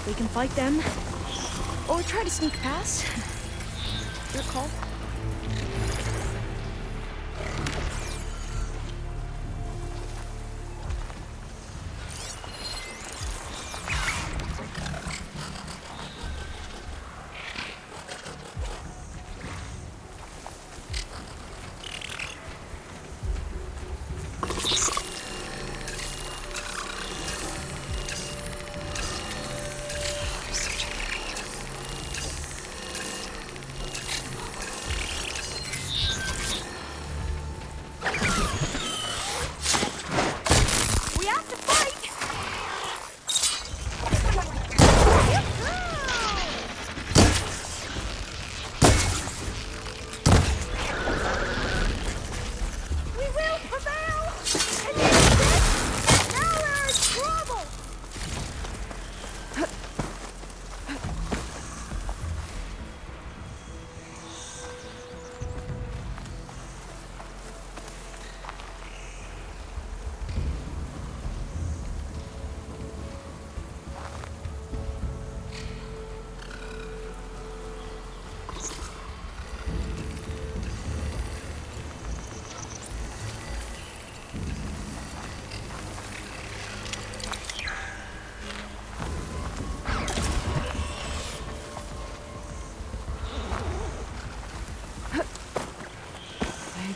We can fight them, or try to sneak past. Your call.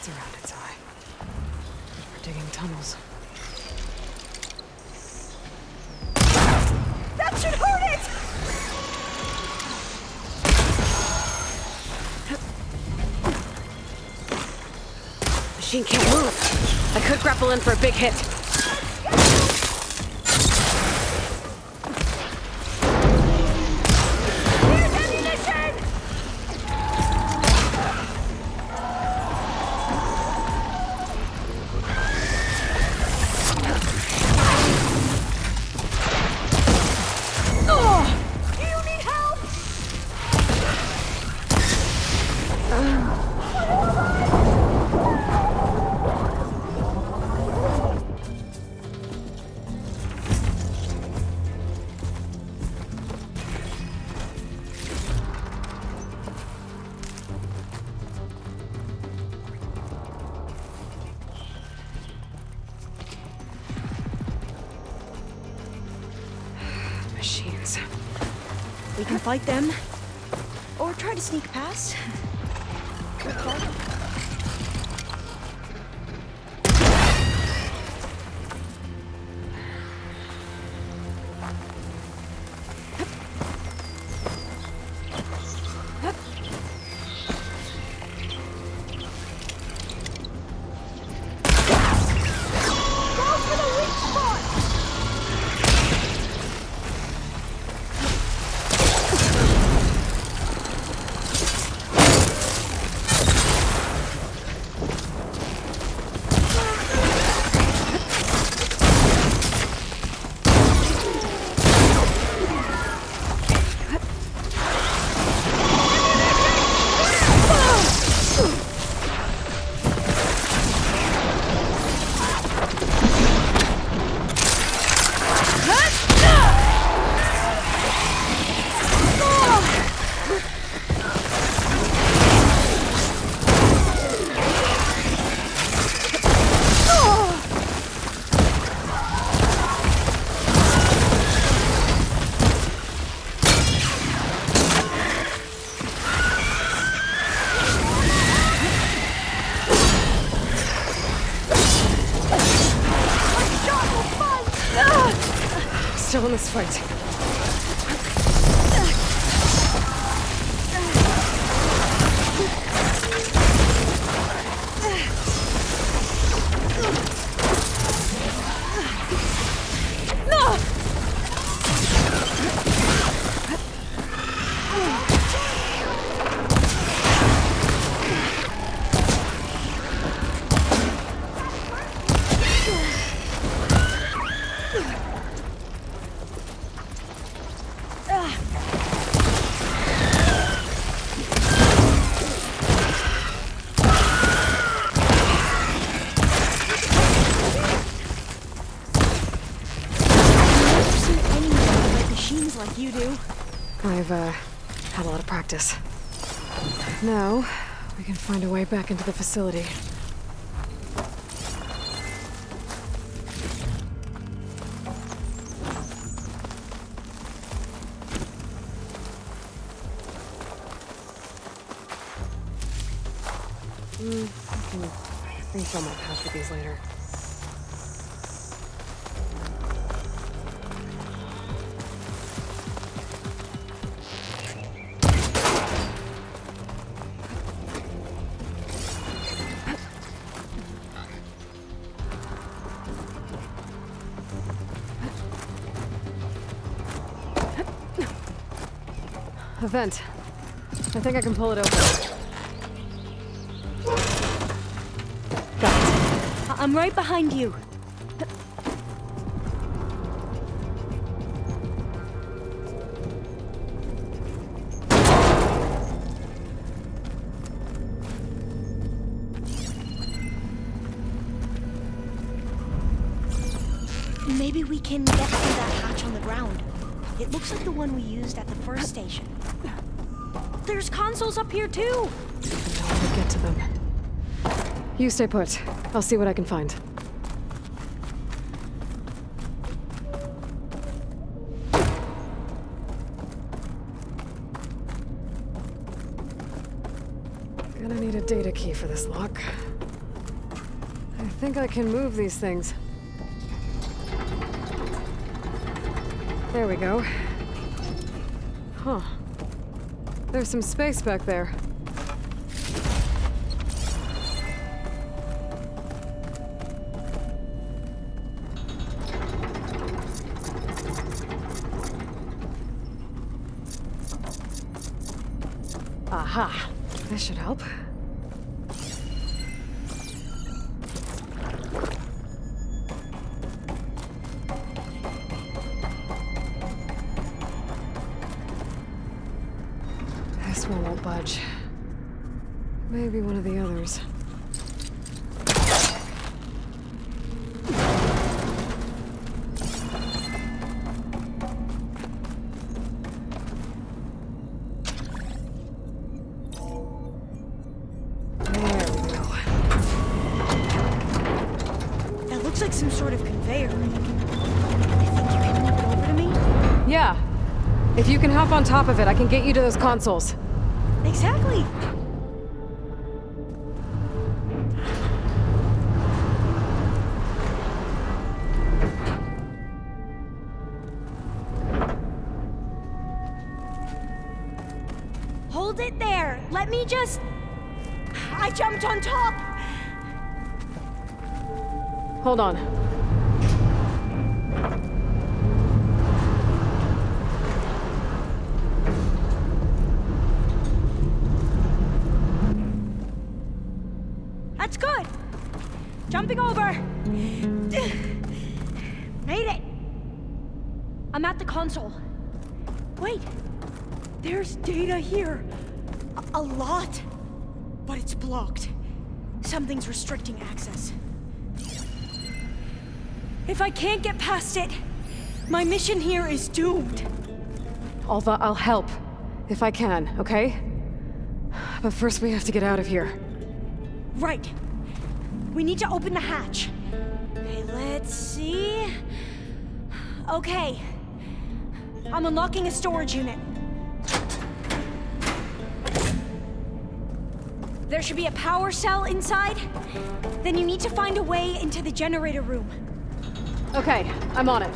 Around its eye. We're digging tunnels. That should hurt it! Machine can't move. I could grapple in for a big hit. Machines. We can fight them, or try to sneak past. Your call. Still in this fight. you do. I've, had a lot of practice. Now, we can find a way back into the facility. I can refill my pouch with these later. A vent. I think I can pull it open. I'm right behind you. Maybe we can get through that hatch on the ground. It looks like the one we used at the first station. There's consoles up here too! I know how to get to them. You stay put. I'll see what I can find. Gonna need a data key for this lock. I think I can move these things. There we go. Huh. There's some space back there. Aha! This should help. This one won't budge. Maybe one of the others. Like some sort of conveyor. You think you can move it over to me? Yeah. If you can hop on top of it, I can get you to those consoles. Exactly. Hold it there. Let me just... I jumped on top. Hold on. That's good. Jumping over. Made it. I'm at the console. Wait. There's data here. A lot. But it's blocked. Something's restricting access. If I can't get past it, my mission here is doomed. Alva, I'll help. If I can, okay? But first we have to get out of here. Right. We need to open the hatch. Okay, let's see... Okay. I'm unlocking a storage unit. There should be a power cell inside. Then you need to find a way into the generator room. Okay, I'm on it.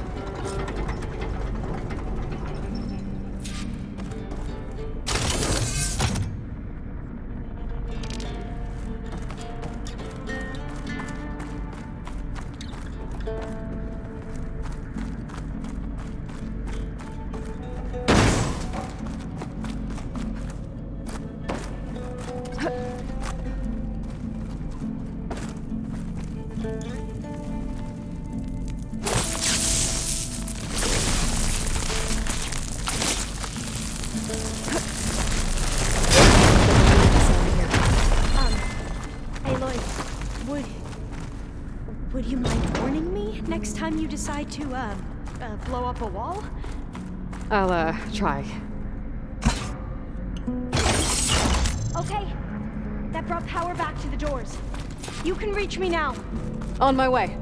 Would you mind warning me next time you decide to, blow up a wall? I'll, try. Okay. That brought power back to the doors. You can reach me now. On my way.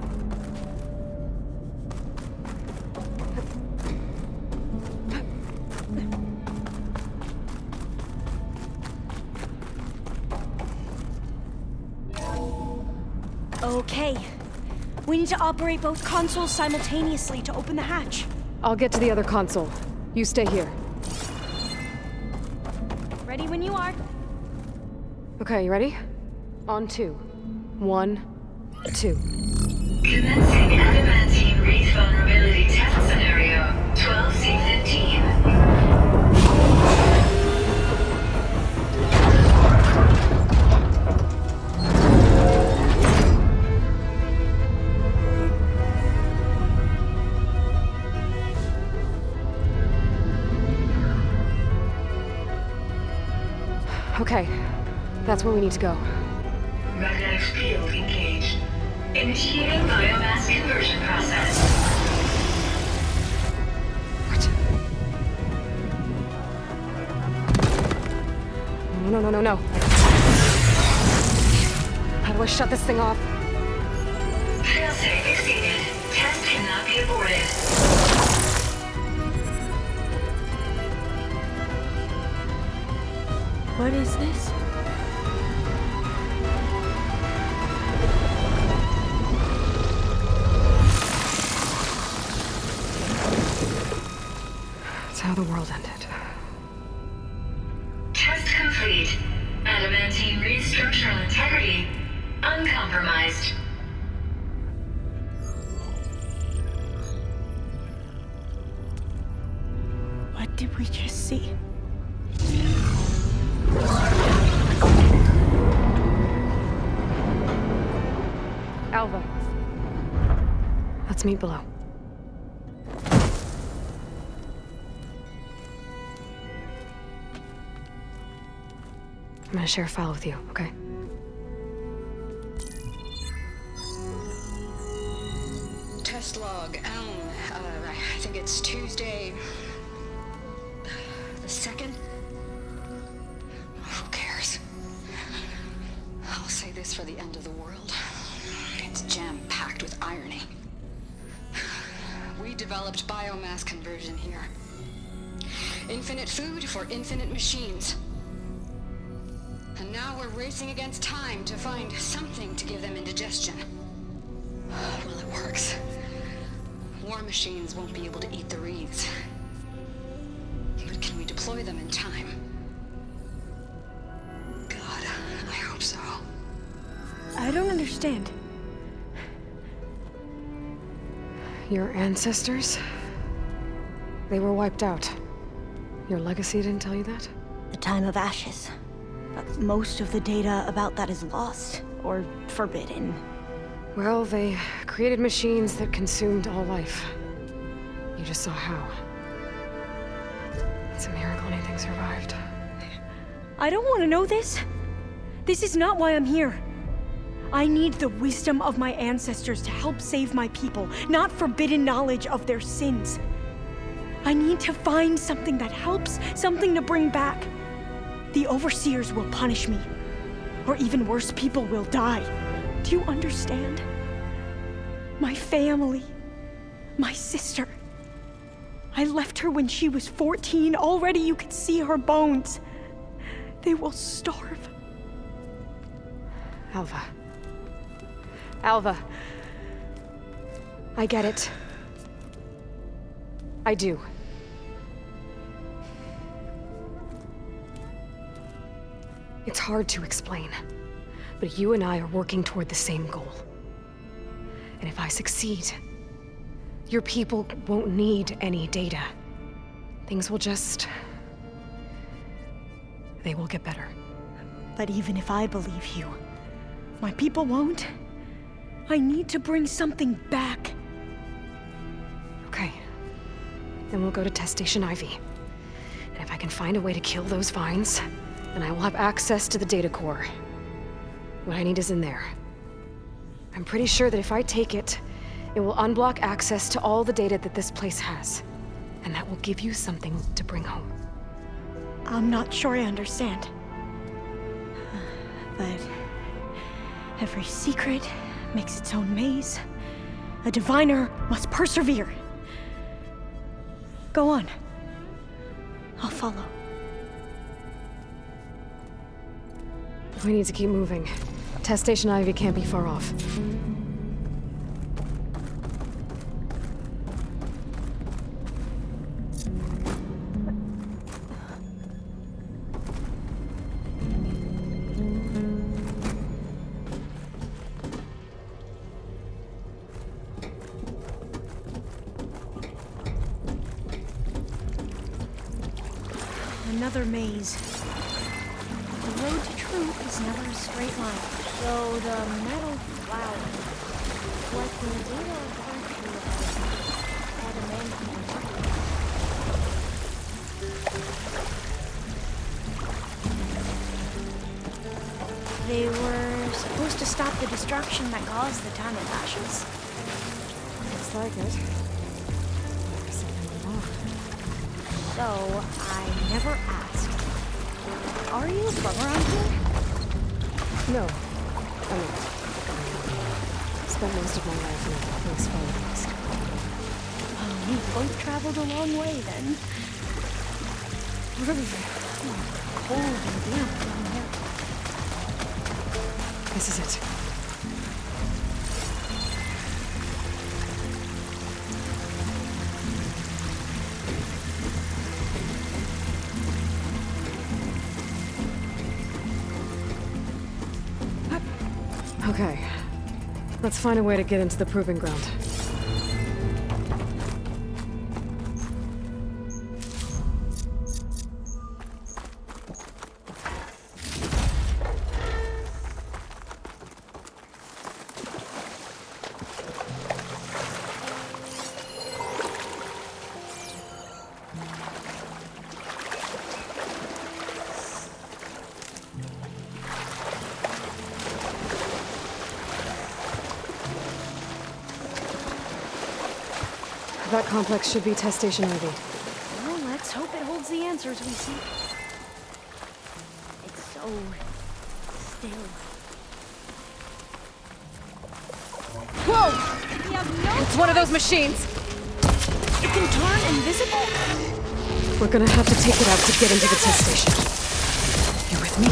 Okay. We need to operate both consoles simultaneously to open the hatch. I'll get to the other console. You stay here. Ready when you are. Okay, you ready? On 2. 1, 2. Commencing adamantine wreath vulnerability test scenario 12C15. Okay, that's where we need to go. Magnetic field engaged. Initiating biomass conversion process. What? No. How do I shut this thing off? Failsafe exceeded. Test cannot be aborted. What is this? It's how the world ended. Test complete. Adamantine wreath structural integrity uncompromised. What did we just see? Alva. Let's meet below. I'm gonna share a file with you, okay? Test log, I think it's Tuesday the 2nd? Who cares? I'll say this for the end of the world. It's jam-packed with irony. We developed biomass conversion here. Infinite food for infinite machines. And now we're racing against time to find something to give them indigestion. Well, it works. War machines won't be able to eat the wreaths. But can we deploy them in time? God, I hope so. I don't understand. Your ancestors? They were wiped out. Your legacy didn't tell you that? The time of ashes. But most of the data about that is lost or forbidden. Well, they created machines that consumed all life. You just saw how. It's a miracle anything survived. I don't want to know this. This is not why I'm here. I need the wisdom of my ancestors to help save my people, not forbidden knowledge of their sins. I need to find something that helps, something to bring back. The overseers will punish me. Or even worse, people will die. Do you understand? My family. My sister. I left her when she was 14. Already you could see her bones. They will starve. Alva. Alva. I get it. I do. It's hard to explain, but you and I are working toward the same goal. And if I succeed, your people won't need any data. Things will just... they will get better. But even if I believe you, my people won't. I need to bring something back. Okay. Then we'll go to Test Station Ivy. And if I can find a way to kill those vines, then I will have access to the data core. What I need is in there. I'm pretty sure that if I take it, it will unblock access to all the data that this place has. And that will give you something to bring home. I'm not sure I understand. But every secret makes its own maze. A diviner must persevere. Go on. I'll follow. We need to keep moving. Test Station Ivy can't be far off. Another maze. The road to truth is never a straight line. So the metal flower, like the data virtue of adamantine. They were supposed to stop the destruction that caused the Time of Ashes. Looks like it. There's something wrong. So, I never asked. Are you from around here? No. I mean, spent most of my life in a place far west. Oh, we both traveled a long way then. Really cold and damp down there. This is it. Okay. Let's find a way to get into the proving ground. That complex should be Test Station Ivy. Well, let's hope it holds the answers we seek. It's so still. Whoa! We have no It's one of those machines! It can turn invisible? We're gonna have to take it out to get into the test station. You with me?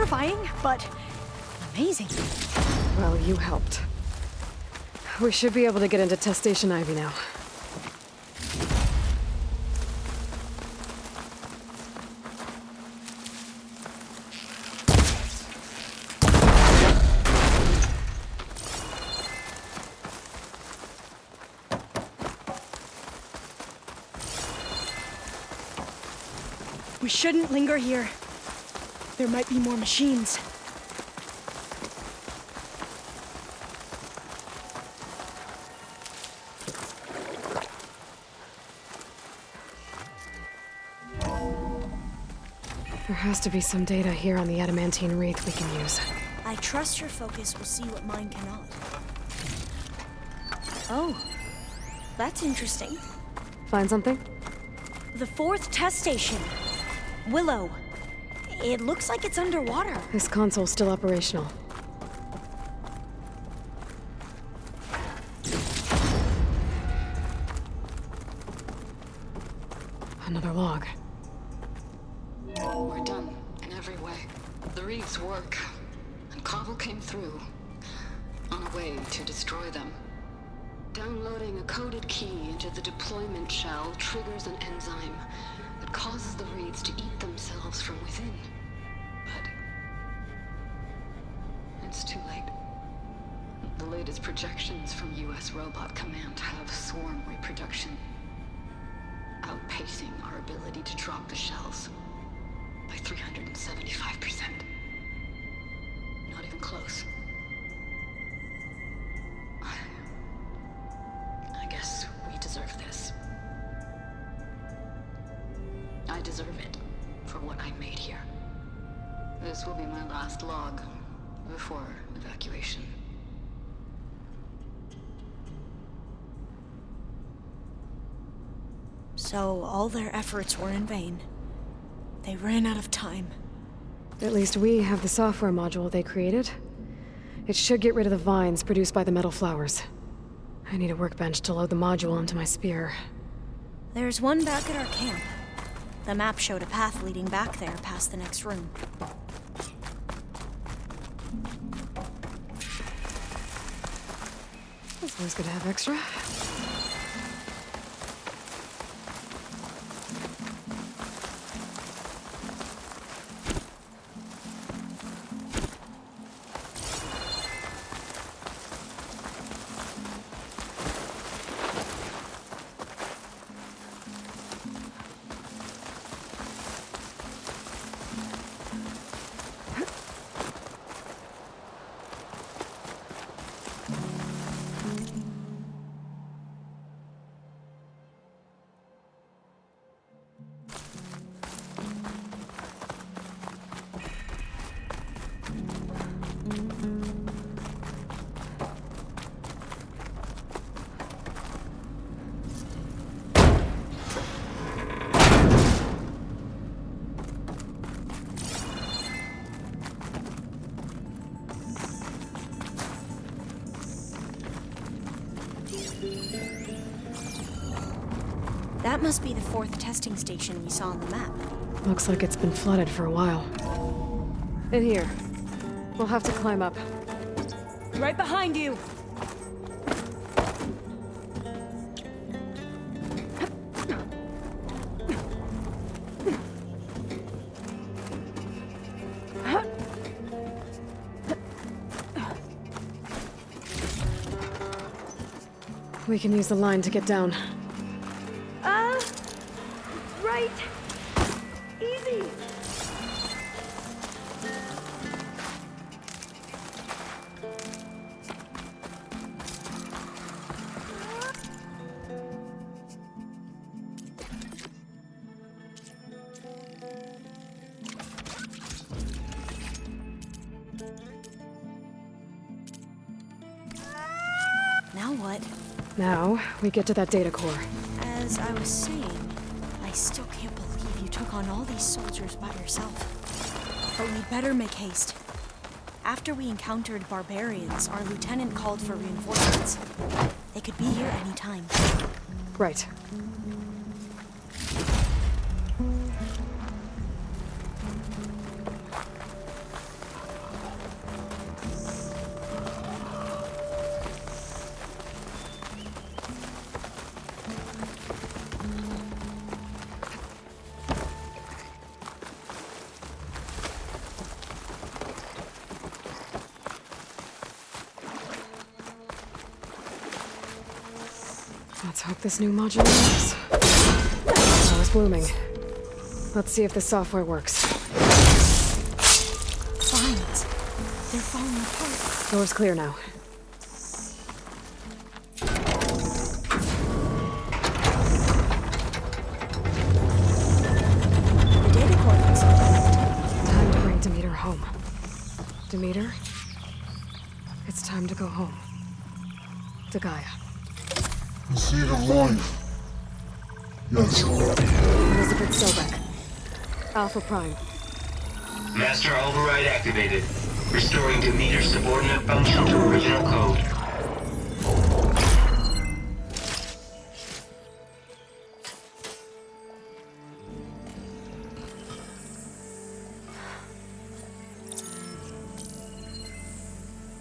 terrifying, but amazing. Well, you helped. We should be able to get into Test Station Ivy now. We shouldn't linger here. There might be more machines. There has to be some data here on the adamantine wreath we can use. I trust your focus will see what mine cannot. Oh, that's interesting. Find something? The 4th test station. Willow. It looks like it's underwater. This console's still operational. Another log. We're done in every way. The reefs work, and Cobble came through on a way to destroy them. Downloading a coded key into the deployment shell triggers an enzyme that causes the reeds to eat themselves from within. But it's too late. The latest projections from US Robot Command have swarm reproduction, outpacing our ability to drop the shells by 375%. Not even close. I guess we deserve this. I deserve it for what I made here. This will be my last log before evacuation. So all their efforts were in vain. They ran out of time. At least we have the software module they created. It should get rid of the vines produced by the metal flowers. I need a workbench to load the module into my spear. There's one back at our camp. The map showed a path leading back there past the next room. It's always good to have extra. That must be the 4th testing station we saw on the map. Looks like it's been flooded for a while. In here. We'll have to climb up. Right behind you. We can use the line to get down. Right. Easy. Now what? Now, we get to that data core. As I was saying, I still can't believe you took on all these soldiers by yourself. But we'd better make haste. After we encountered barbarians, our lieutenant called for reinforcements. They could be here any time. Right. Let's hope this new module works. Oh, it's blooming. Let's see if the software works. Vines. They're falling apart. Door's clear now. The data core looks intact. Time to bring Demeter home. Demeter? It's time to go home. To Gaia. The seed of life. Yes. Elizabeth Sobek. Alpha Prime. Master override activated. Restoring Demeter's subordinate function to original code.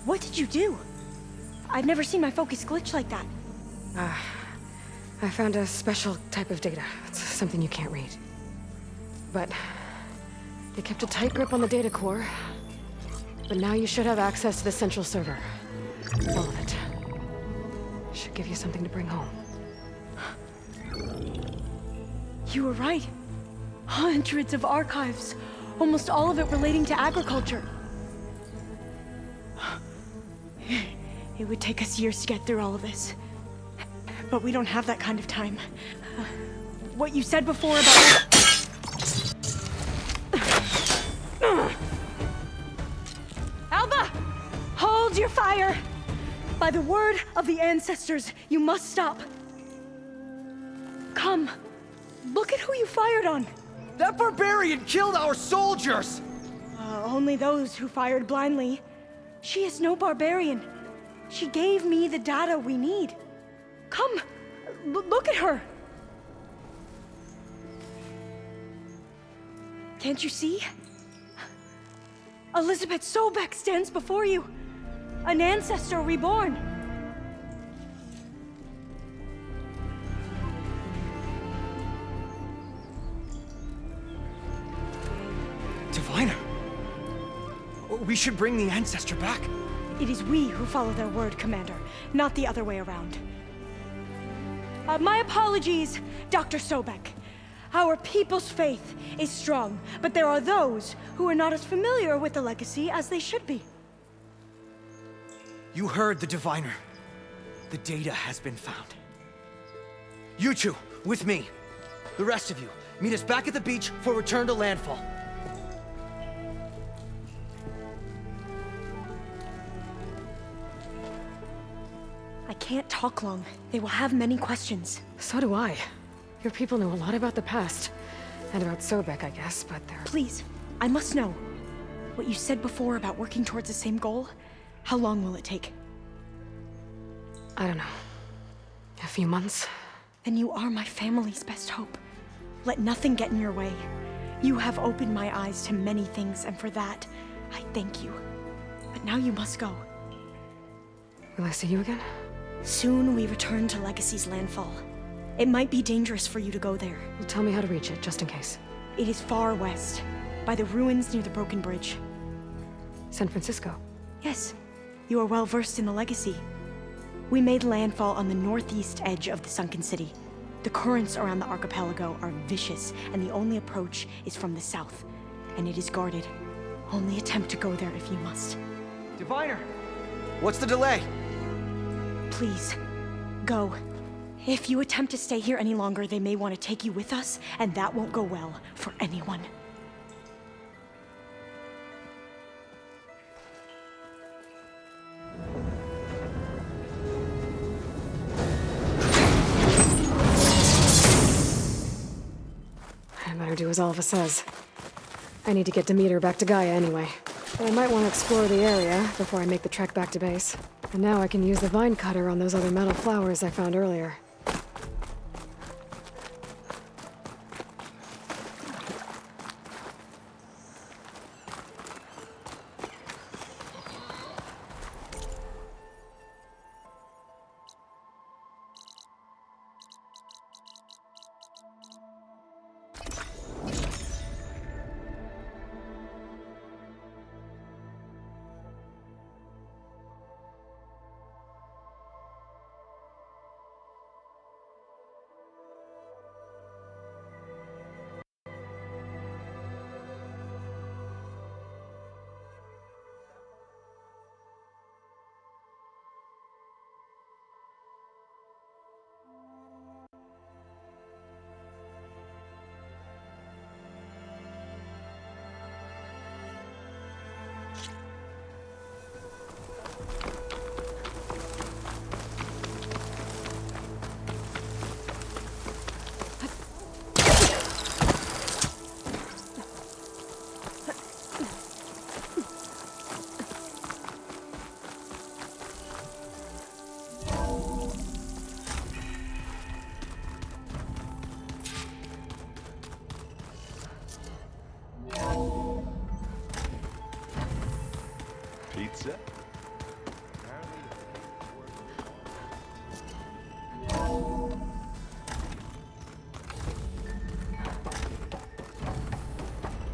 What did you do? I've never seen my focus glitch like that. I found a special type of data. It's something you can't read. But they kept a tight grip on the data core. But now you should have access to the central server. All of it. Should give you something to bring home. You were right. Hundreds of archives. Almost all of it relating to agriculture. It would take us years to get through all of this. But we don't have that kind of time. What you said before about... Alba! Hold your fire! By the word of the ancestors, you must stop. Come. Look at who you fired on. That barbarian killed our soldiers! Only those who fired blindly. She is no barbarian. She gave me the data we need. Come, look at her. Can't you see? Elizabeth Sobek stands before you. An ancestor reborn. Diviner! We should bring the ancestor back. It is we who follow their word, Commander, not the other way around. My apologies, Dr. Sobek. Our people's faith is strong, but there are those who are not as familiar with the legacy as they should be. You heard the diviner. The data has been found. You two, with me. The rest of you, meet us back at the beach for return to landfall. I can't talk long. They will have many questions. So do I. Your people know a lot about the past. And about Sobek, I guess, but they're... Please, I must know. What you said before about working towards the same goal, how long will it take? I don't know. A few months? Then you are my family's best hope. Let nothing get in your way. You have opened my eyes to many things, and for that, I thank you. But now you must go. Will I see you again? Soon we return to Legacy's landfall. It might be dangerous for you to go there. Well, tell me how to reach it, just in case. It is far west, by the ruins near the broken bridge. San Francisco? Yes, you are well versed in the Legacy. We made landfall on the northeast edge of the sunken city. The currents around the archipelago are vicious, and the only approach is from the south. And it is guarded. Only attempt to go there if you must. Diviner! What's the delay? Please, go. If you attempt to stay here any longer, they may want to take you with us, and that won't go well for anyone. I better do as Alva says. I need to get Demeter back to Gaia anyway. But I might want to explore the area before I make the trek back to base. And now I can use the vine cutter on those other metal flowers I found earlier.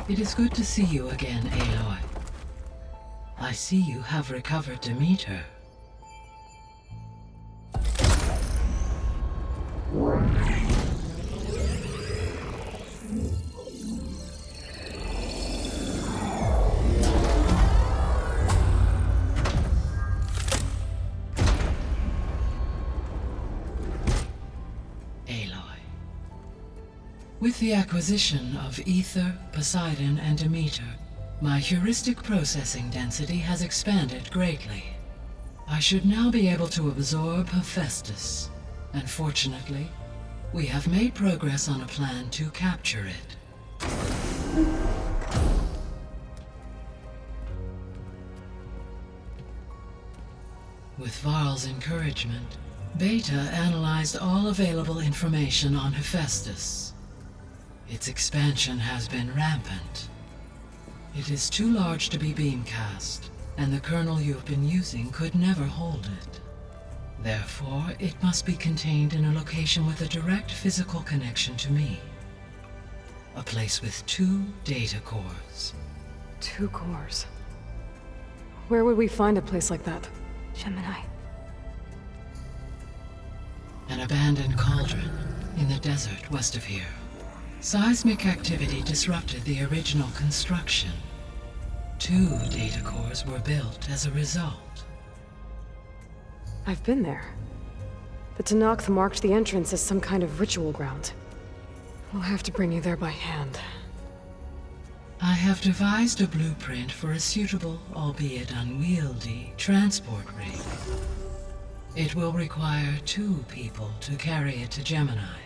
It is good to see you again, Aloy. I see you have recovered Demeter. With the acquisition of Ether, Poseidon, and Demeter, my heuristic processing density has expanded greatly. I should now be able to absorb Hephaestus, and fortunately, we have made progress on a plan to capture it. With Varl's encouragement, Beta analyzed all available information on Hephaestus. Its expansion has been rampant. It is too large to be beamcast, and the kernel you've been using could never hold it. Therefore, it must be contained in a location with a direct physical connection to me. A place with 2 data cores. 2 cores? Where would we find a place like that? Gemini. An abandoned cauldron in the desert west of here. Seismic activity disrupted the original construction. 2 data cores were built as a result. I've been there. The Tenakth marked the entrance as some kind of ritual ground. We'll have to bring you there by hand. I have devised a blueprint for a suitable, albeit unwieldy, transport rig. It will require 2 people to carry it to Gemini.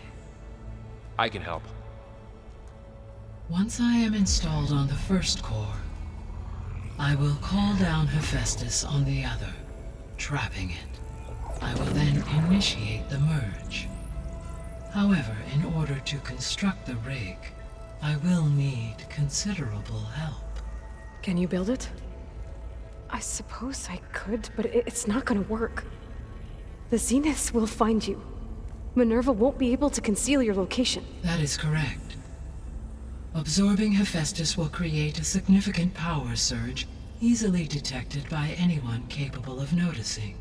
I can help. Once I am installed on the first core, I will call down Hephaestus on the other, trapping it. I will then initiate the merge. However, in order to construct the rig, I will need considerable help. Can you build it? I suppose I could, but it's not gonna work. The Zeniths will find you. Minerva won't be able to conceal your location. That is correct. Absorbing Hephaestus will create a significant power surge, easily detected by anyone capable of noticing.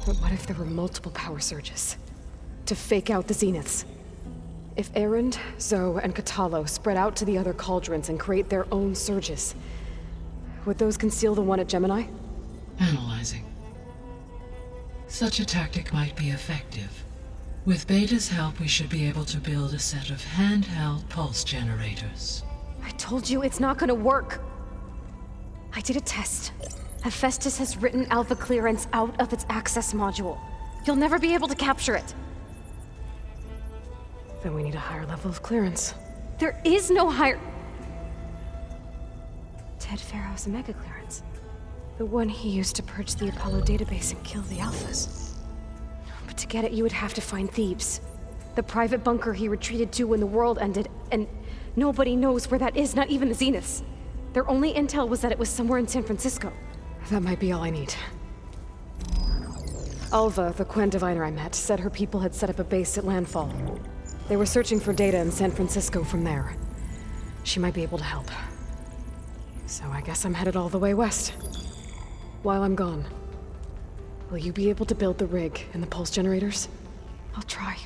But what if there were multiple power surges? To fake out the Zeniths? If Erend, Zoe, and Katalo spread out to the other cauldrons and create their own surges, would those conceal the one at Gemini? Analyzing. Such a tactic might be effective. With Beta's help, we should be able to build a set of handheld pulse generators. I told you it's not gonna work! I did a test. Hephaestus has written Alpha clearance out of its access module. You'll never be able to capture it. Then we need a higher level of clearance. There is no higher... Ted Pharaoh's Omega clearance. The one he used to purge the Apollo database and kill the Alphas. But to get it, you would have to find Thebes. The private bunker he retreated to when the world ended, and nobody knows where that is, not even the Zeniths. Their only intel was that it was somewhere in San Francisco. That might be all I need. Alva, the Quen diviner I met, said her people had set up a base at landfall. They were searching for data in San Francisco from there. She might be able to help. So I guess I'm headed all the way west. While I'm gone, will you be able to build the rig and the pulse generators? I'll try.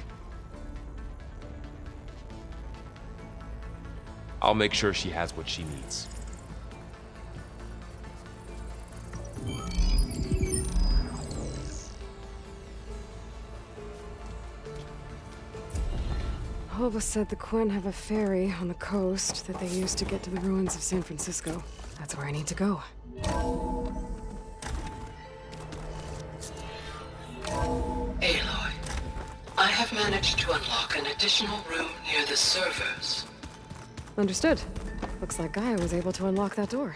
I'll make sure she has what she needs. Alva said the Quen have a ferry on the coast that they use to get to the ruins of San Francisco. That's where I need to go. Aloy, I have managed to unlock an additional room near the servers. Understood. Looks like Gaia was able to unlock that door.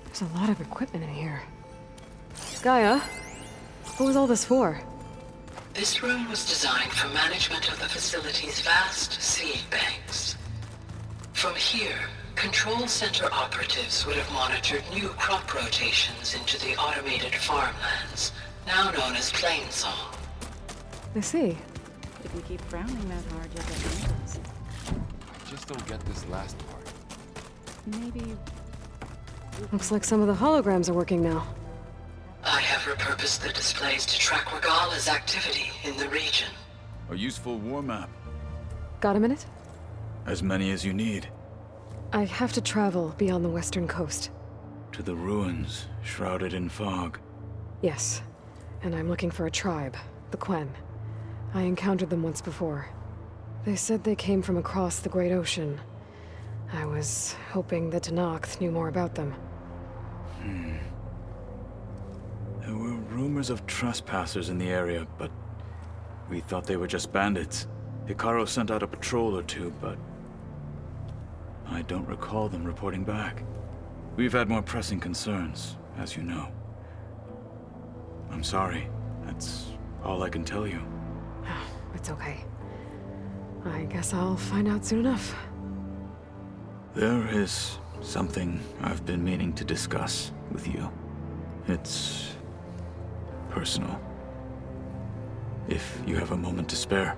There's a lot of equipment in here. Gaia, what was all this for? This room was designed for management of the facility's vast seed banks. From here, control center operatives would have monitored new crop rotations into the automated farmlands, now known as Plainsong. I see. If you keep frowning that hard, you'll get wrinkles. just don't get this last part. Maybe... Looks like some of the holograms are working now. I have repurposed the displays to track Regala's activity in the region. A useful war map. Got a minute? As many as you need. I have to travel beyond the western coast. To the ruins, shrouded in fog. Yes, and I'm looking for a tribe, the Quen. I encountered them once before. They said they came from across the Great Ocean. I was hoping that Tenakth knew more about them. There were rumors of trespassers in the area, but we thought they were just bandits. Hikaru sent out a patrol or two, but I don't recall them reporting back. We've had more pressing concerns, as you know. I'm sorry. That's all I can tell you. It's okay. I guess I'll find out soon enough. There is something I've been meaning to discuss with you. It's personal. If you have a moment to spare.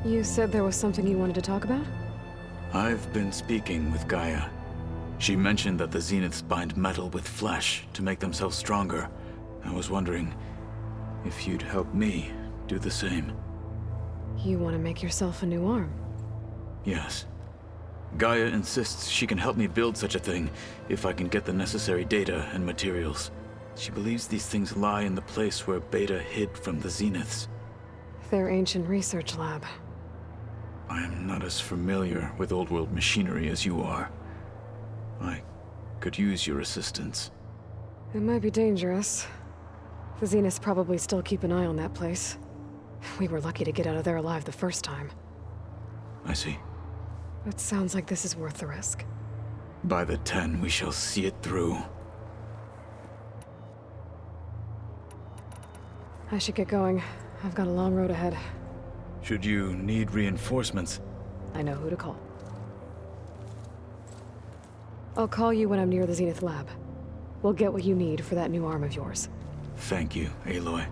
You said there was something you wanted to talk about? I've been speaking with Gaia. She mentioned that the Zeniths bind metal with flesh to make themselves stronger. I was wondering if you'd help me do the same. You want to make yourself a new arm? Yes. Gaia insists she can help me build such a thing if I can get the necessary data and materials. She believes these things lie in the place where Beta hid from the Zeniths. Their ancient research lab. I am not as familiar with old-world machinery as you are. I could use your assistance. It might be dangerous. The Zeniths probably still keep an eye on that place. We were lucky to get out of there alive the first time. I see. It sounds like this is worth the risk. By the 10, we shall see it through. I should get going. I've got a long road ahead. Should you need reinforcements? I know who to call. I'll call you when I'm near the Zenith lab. We'll get what you need for that new arm of yours. Thank you, Aloy.